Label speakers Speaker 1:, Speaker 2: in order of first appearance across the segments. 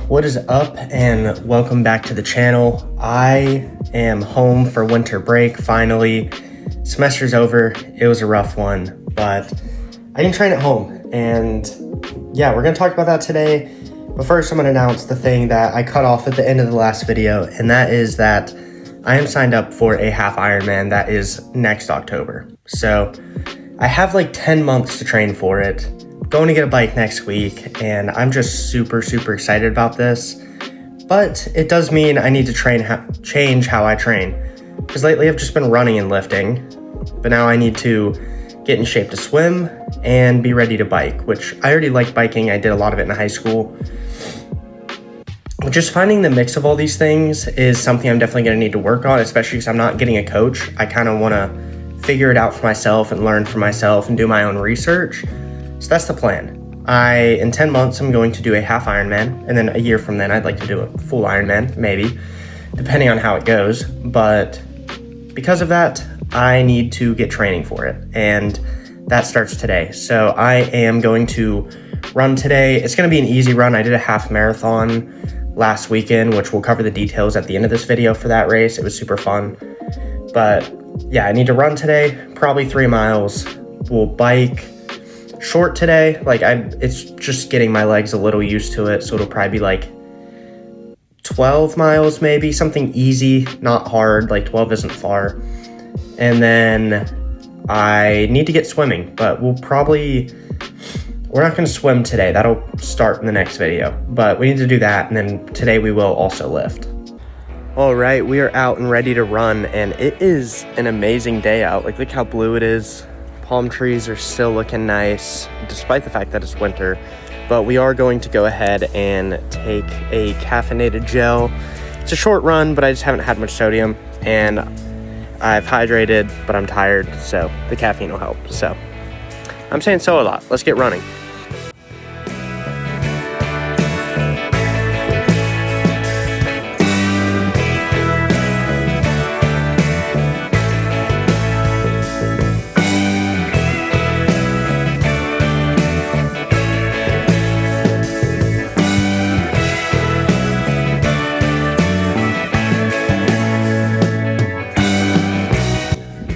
Speaker 1: What is up, and welcome back to the channel. I am home for winter break finally. Semester's over. It was a rough one, but I can train at home, and yeah, we're gonna talk about that today. But first, I'm gonna announce the thing that I cut off at the end of the last video, and that is that I am signed up for a half Ironman that is next October. So I have like 10 months to train for it. Going to get a bike next week, and I'm just super excited about this. But it does mean I need to change how I train, because lately I've just been running and lifting, but now I need to get in shape to swim and be ready to bike, which I already like biking. I did a lot of it in high school. But just finding the mix of all these things is something I'm definitely going to need to work on, especially because I'm not getting a coach. I kind of want to figure it out for myself and learn for myself and do my own research. So that's the plan. In 10 months, I'm going to do a half Ironman, and then a year from then, I'd like to do a full Ironman, maybe, depending on how it goes. But because of that, I need to get training for it, and that starts today. So I am going to run today. It's going to be an easy run. I did a half marathon last weekend, which we'll cover the details at the end of this video for that race. It was super fun. But yeah, I need to run today, probably 3 miles. We'll bike short today. It's just getting my legs a little used to it, so it'll probably be like 12 miles, maybe something easy, not hard. Like 12 isn't far. And then I need to get swimming, but we're not going to swim today. That'll start in the next video, but we need to do that, and then today we will also lift. All right, we are out and ready to run, and it is an amazing day out. Like, look how blue it is. Palm trees are still looking nice, despite the fact that it's winter. But we are going to go ahead and take a caffeinated gel. It's a short run, but I just haven't had much sodium, and I've hydrated, but I'm tired, so the caffeine will help. So I'm saying so a lot. Let's get running.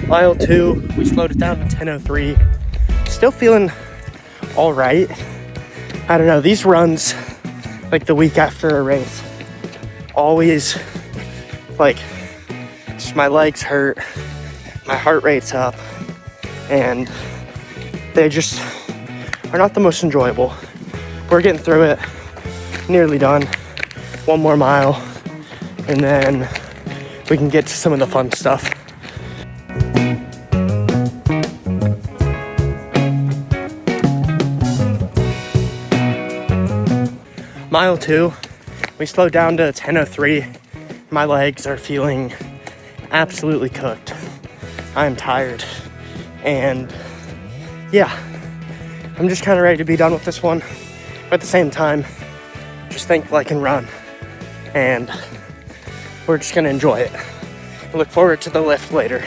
Speaker 1: Mile 2, we slowed it down to 10:03. Still feeling all right. I don't know, these runs, like the week after a race, always, like, just my legs hurt, my heart rate's up, and they just are not the most enjoyable. We're getting through it, nearly done. 1 more mile, and then we can get to some of the fun stuff. Mile 2, we slowed down to 10:03. My legs are feeling absolutely cooked. I am tired, and yeah, I'm just kind of ready to be done with this one. But at the same time, just thankful I can run, and we're just gonna enjoy it. I look forward to the lift later.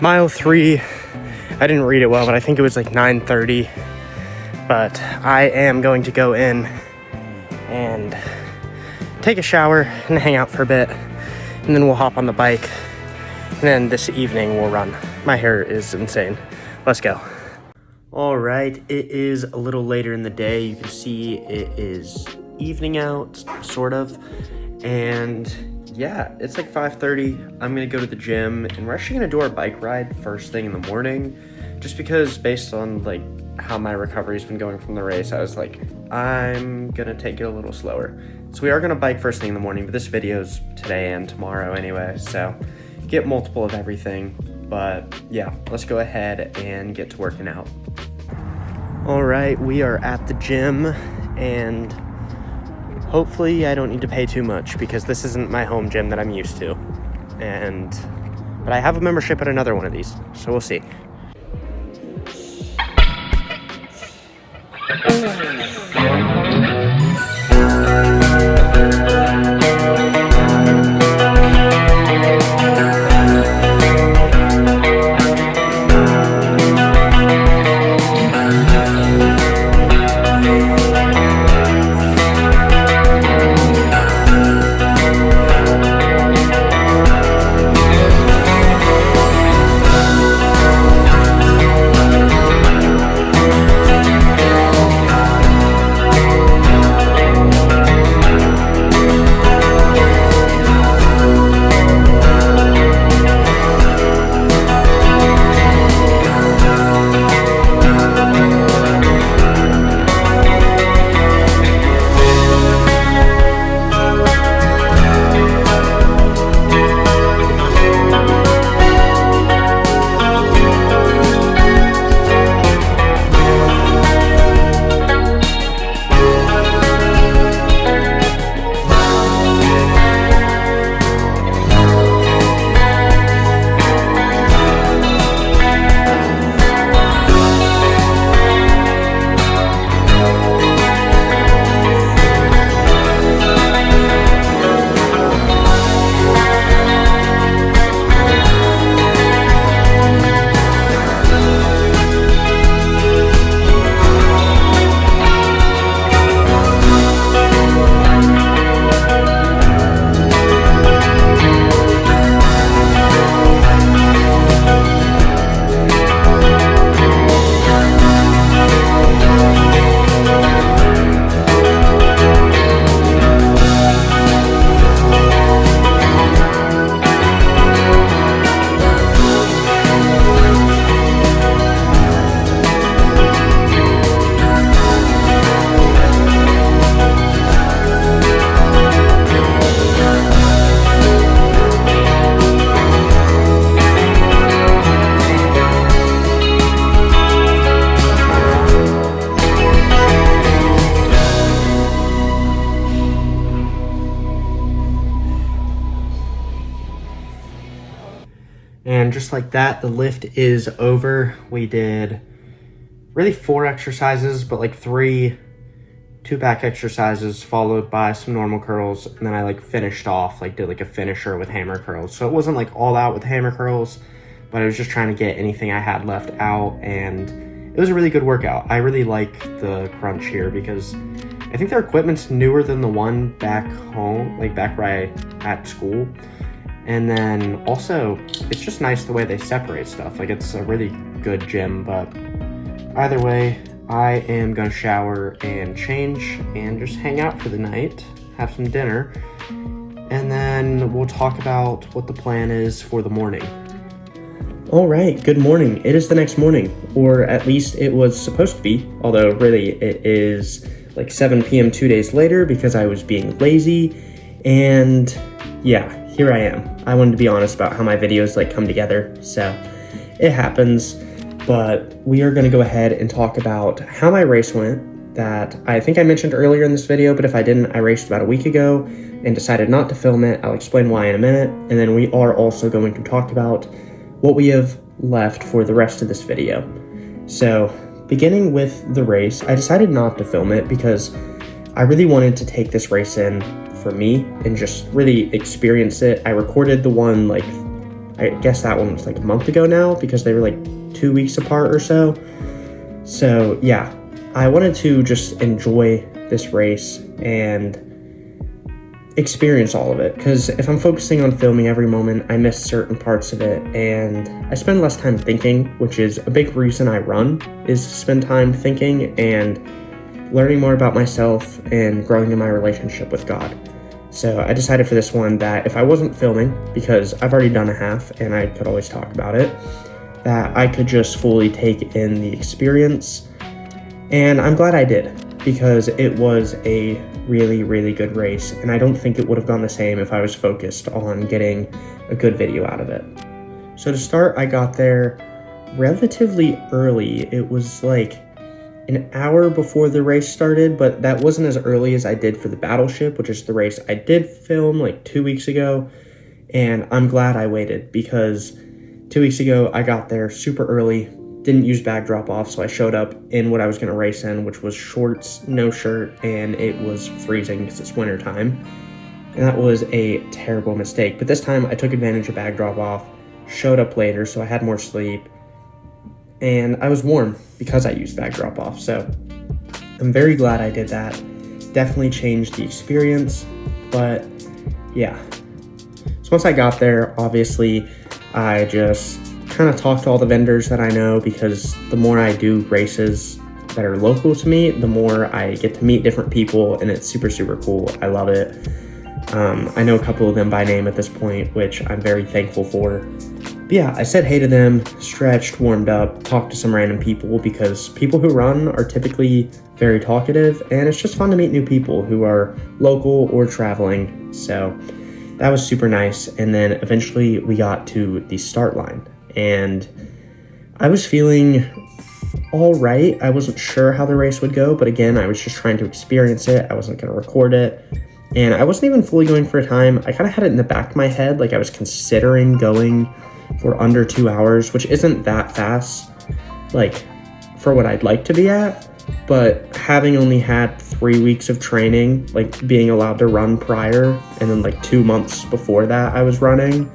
Speaker 1: Mile 3, I didn't read it well, but I think it was like 9:30. But I am going to go in and take a shower and hang out for a bit, and then we'll hop on the bike, and then this evening we'll run. My hair is insane. Let's go. All right, it is a little later in the day. You can see it is evening out, sort of, and yeah, it's like 5:30. I'm gonna go to the gym, and we're actually gonna do our bike ride first thing in the morning, just because based on like how my recovery's been going from the race, I was like, I'm gonna take it a little slower. So we are gonna bike first thing in the morning, but this video's today and tomorrow anyway, so get multiple of everything. But yeah, let's go ahead and get to working out. All right, we are at the gym, and hopefully I don't need to pay too much, because this isn't my home gym that I'm used to. But I have a membership at another one of these, so we'll see. And just like that, the lift is over. We did really 4 exercises, but like 3 2-pack exercises followed by some normal curls, and then I like finished off, like did like a finisher with hammer curls. So it wasn't like all out with hammer curls, but I was just trying to get anything I had left out, and it was a really good workout. I really like the crunch here because I think their equipment's newer than the one back home, like back where I at school. And then also it's just nice the way they separate stuff. Like it's a really good gym, but either way, I am gonna shower and change and just hang out for the night, have some dinner, and then we'll talk about what the plan is for the morning. All right, good morning. It is the next morning, or at least it was supposed to be, although really it is like 7 p.m. 2 days later because I was being lazy. And yeah, here I am. I wanted to be honest about how my videos like come together, so it happens. But we are going to go ahead and talk about how my race went that I think I mentioned earlier in this video, but if I didn't, I raced about a week ago and decided not to film it. I'll explain why in a minute. And then we are also going to talk about what we have left for the rest of this video. So beginning with the race, I decided not to film it because I really wanted to take this race in for me and just really experience it. I recorded the one, like, I guess that one was like a month ago now because they were like 2 weeks apart or so. So yeah, I wanted to just enjoy this race and experience all of it, because if I'm focusing on filming every moment, I miss certain parts of it, and I spend less time thinking, which is a big reason I run, is to spend time thinking and learning more about myself and growing in my relationship with God. So I decided for this one that if I wasn't filming, because I've already done a half and I could always talk about it, that I could just fully take in the experience. And I'm glad I did, because it was a really, really good race, and I don't think it would have gone the same if I was focused on getting a good video out of it. So to start, I got there relatively early. It was like an hour before the race started, but that wasn't as early as I did for the Battleship, which is the race I did film like 2 weeks ago. And I'm glad I waited, because 2 weeks ago I got there super early, didn't use bag drop off, so I showed up in what I was going to race in, which was shorts, no shirt, and it was freezing because it's winter time. And that was a terrible mistake. But this time I took advantage of bag drop off, showed up later so I had more sleep, and I was warm because I used bag drop off. So I'm very glad I did that. Definitely changed the experience. But yeah. So once I got there, obviously I just kind of talk to all the vendors that I know, because the more I do races that are local to me, the more I get to meet different people, and it's super, super cool. I love it. I know a couple of them by name at this point, which I'm very thankful for. But yeah, I said hey to them, stretched, warmed up, talked to some random people, because people who run are typically very talkative, and it's just fun to meet new people who are local or traveling. So that was super nice. And then eventually we got to the start line, and I was feeling all right. I wasn't sure how the race would go, but again, I was just trying to experience it. I wasn't going to record it, and I wasn't even fully going for a time. I kind of had it in the back of my head, like I was considering going for under 2 hours, which isn't that fast, like for what I'd like to be at, but having only had 3 weeks of training, like being allowed to run prior, and then like 2 months before that I was running,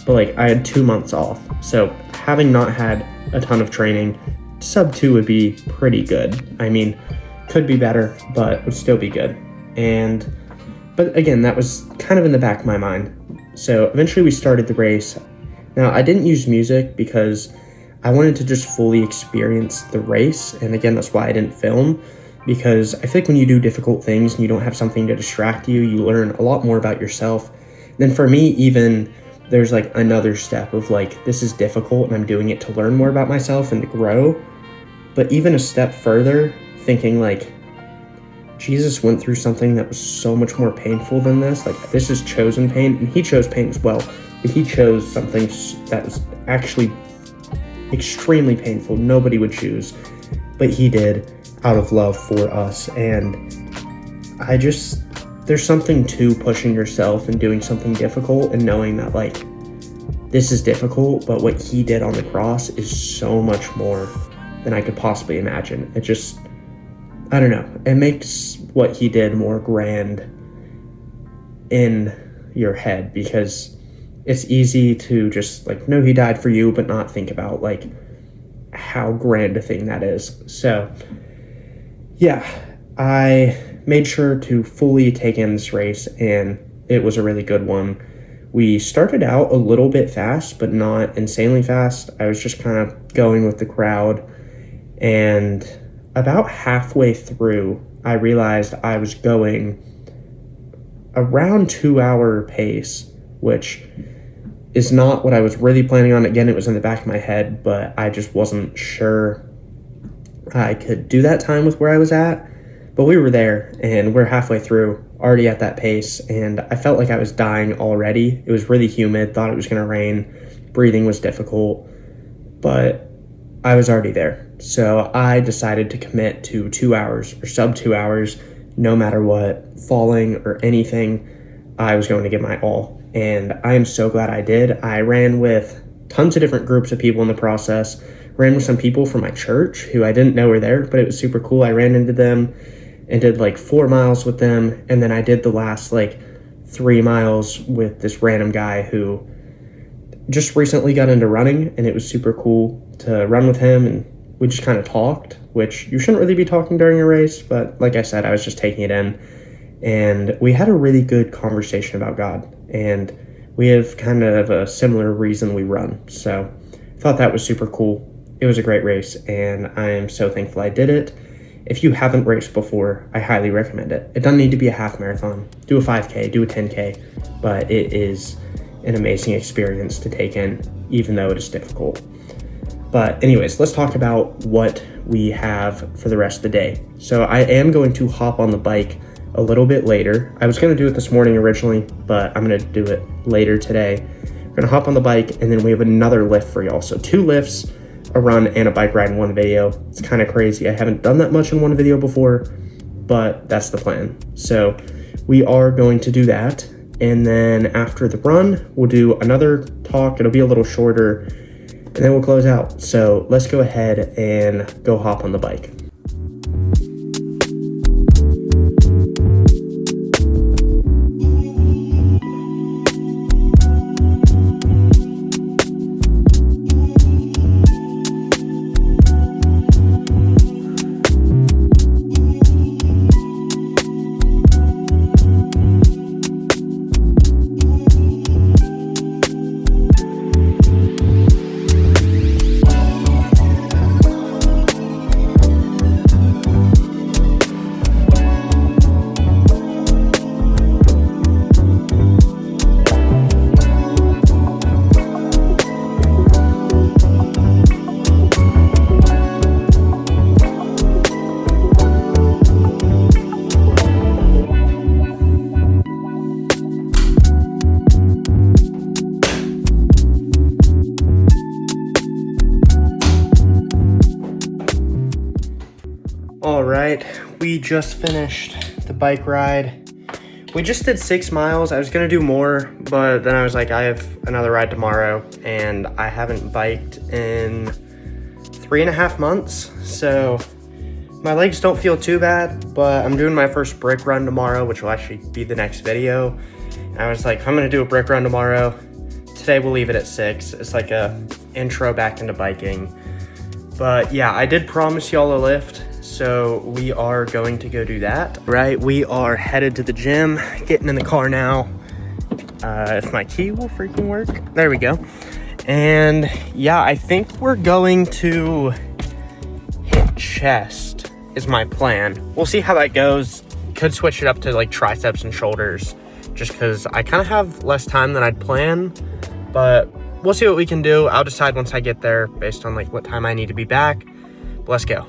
Speaker 1: but like I had 2 months off. So having not had a ton of training, sub 2 would be pretty good. I mean, could be better, but would still be good. But again, that was kind of in the back of my mind. So eventually we started the race. Now I didn't use music because I wanted to just fully experience the race. And again, that's why I didn't film, because I feel like when you do difficult things and you don't have something to distract you, you learn a lot more about yourself. Then for me, even there's like another step of like, this is difficult and I'm doing it to learn more about myself and to grow. But even a step further, thinking like, Jesus went through something that was so much more painful than this. Like, this is chosen pain, and he chose pain as well, but he chose something that was actually extremely painful. Nobody would choose, but he did out of love for us. And there's something to pushing yourself and doing something difficult and knowing that like, this is difficult, but what he did on the cross is so much more than I could possibly imagine. It just, I don't know, it makes what he did more grand in your head, because it's easy to just like know he died for you, but not think about like how grand a thing that is. So yeah, I made sure to fully take in this race, and it was a really good one. We started out a little bit fast, but not insanely fast. I was just kind of going with the crowd, and about halfway through, I realized I was going around 2-hour pace, which is not what I was really planning on. Again, it was in the back of my head, but I just wasn't sure I could do that time with where I was at. But we were there, and we're halfway through, already at that pace, and I felt like I was dying already. It was really humid, thought it was going to rain, breathing was difficult, but I was already there. So I decided to commit to 2 hours or sub 2 hours, no matter what, falling or anything. I was going to give my all, and I am so glad I did. I ran with tons of different groups of people in the process, ran with some people from my church who I didn't know were there, but it was super cool. I ran into them and did like 4 miles with them, and then I did the last like 3 miles with this random guy who just recently got into running, and it was super cool to run with him, and we just kind of talked, which you shouldn't really be talking during a race, but like I said, I was just taking it in, and we had a really good conversation about God, and we have kind of a similar reason we run, so I thought that was super cool. It was a great race, and I am so thankful I did it. If you haven't raced before, I highly recommend it. It doesn't need to be a half marathon. Do a 5K, do a 10K, but it is an amazing experience to take in, even though it is difficult. But anyways, let's talk about what we have for the rest of the day. So I am going to hop on the bike a little bit later. I was going to do it this morning originally, but I'm going to do it later today. I'm going to hop on the bike, and then we have another lift for y'all. So 2 lifts, a run, and a bike ride in one video. It's kind of crazy. I haven't done that much in one video before, but that's the plan. So we are going to do that. And then after the run, we'll do another talk. It'll be a little shorter, and then we'll close out. So let's go ahead and go hop on the bike. All right, we just finished the bike ride. We just did 6 miles. I was gonna do more, but then I was like, I have another ride tomorrow, and I haven't biked in 3.5 months, so my legs don't feel too bad, but I'm doing my first brick run tomorrow, which will actually be the next video. And I was like, if I'm gonna do a brick run tomorrow, today we'll leave it at 6. It's like a intro back into biking. But yeah, I did promise y'all a lift, so we are going to go do that. Right, we are headed to the gym, getting in the car now. If my key will freaking work. There we go. And yeah, I think we're going to hit chest is my plan. We'll see how that goes. Could switch it up to like triceps and shoulders, just because I kind of have less time than I'd plan, but we'll see what we can do. I'll decide once I get there based on like what time I need to be back. But let's go.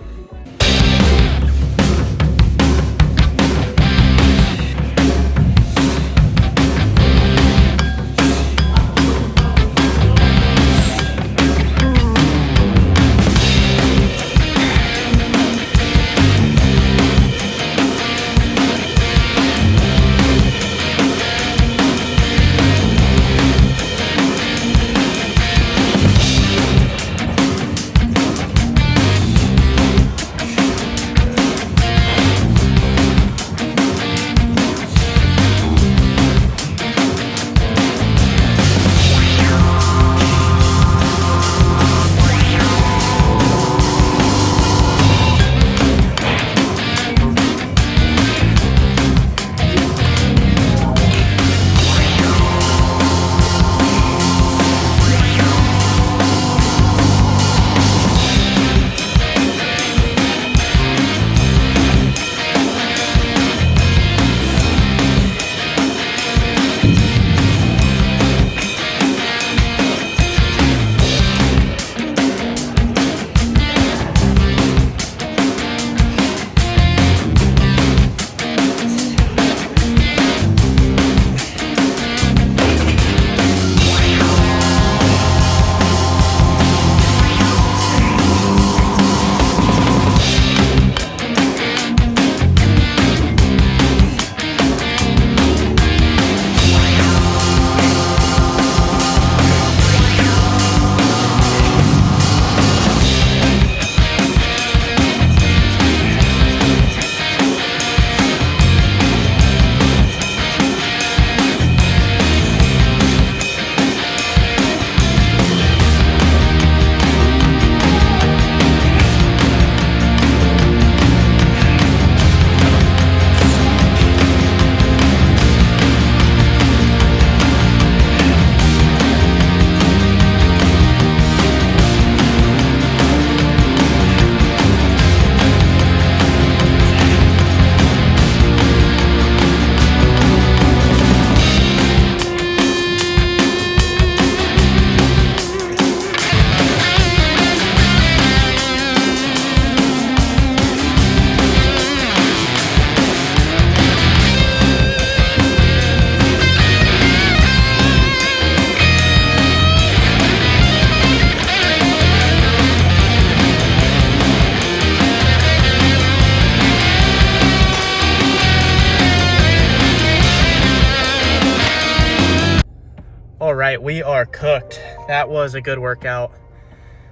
Speaker 1: right, we are cooked. That was a good workout.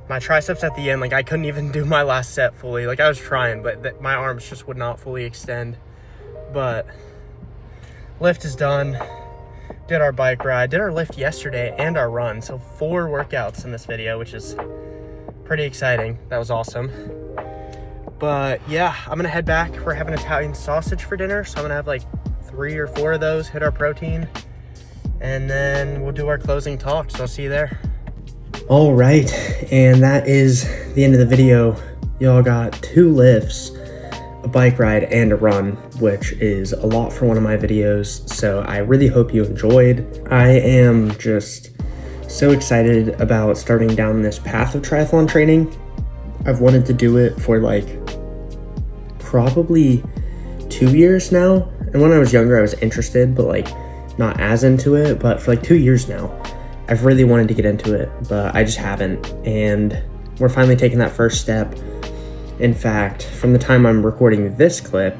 Speaker 1: My triceps at the end, like I couldn't even do my last set fully. Like I was trying, but my arms just would not fully extend. But lift is done. Did our bike ride, did our lift yesterday and our run. So 4 workouts in this video, which is pretty exciting. That was awesome. But yeah, I'm gonna head back. We're having Italian sausage for dinner. So I'm gonna have like 3 or 4 of those, hit our protein, and then we'll do our closing talk. So I'll see you there. All right, and that is the end of the video. Y'all got 2 lifts, a bike ride, and a run, which is a lot for one of my videos. So I really hope you enjoyed. I am just so excited about starting down this path of triathlon training. I've wanted to do it for like probably 2 years now. And when I was younger, I was interested, but like not as into it. But for like 2 years now, I've really wanted to get into it, but I just haven't. And we're finally taking that first step. In fact, from the time I'm recording this clip,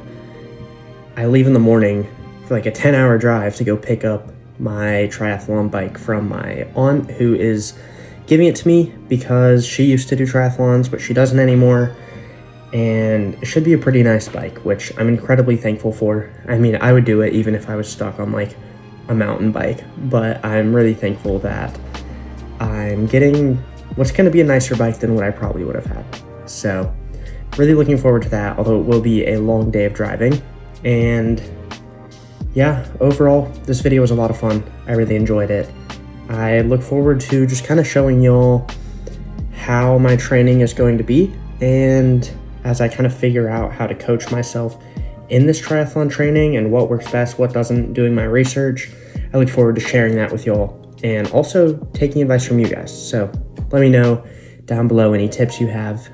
Speaker 1: I leave in the morning for like a 10-hour drive to go pick up my triathlon bike from my aunt, who is giving it to me because she used to do triathlons, but she doesn't anymore. And it should be a pretty nice bike, which I'm incredibly thankful for. I mean, I would do it even if I was stuck on like a mountain bike, but I'm really thankful that I'm getting what's going to be a nicer bike than what I probably would have had. So really looking forward to that, although it will be a long day of driving. And yeah, overall, this video was a lot of fun. I really enjoyed it. I look forward to just kind of showing y'all how my training is going to be, and as I kind of figure out how to coach myself in this triathlon training and what works best, what doesn't, doing my research, I look forward to sharing that with y'all and also taking advice from you guys. So let me know down below any tips you have.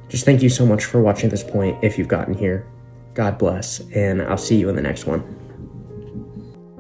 Speaker 1: Just thank you so much for watching at this point if you've gotten here. God bless, and I'll see you in the next one.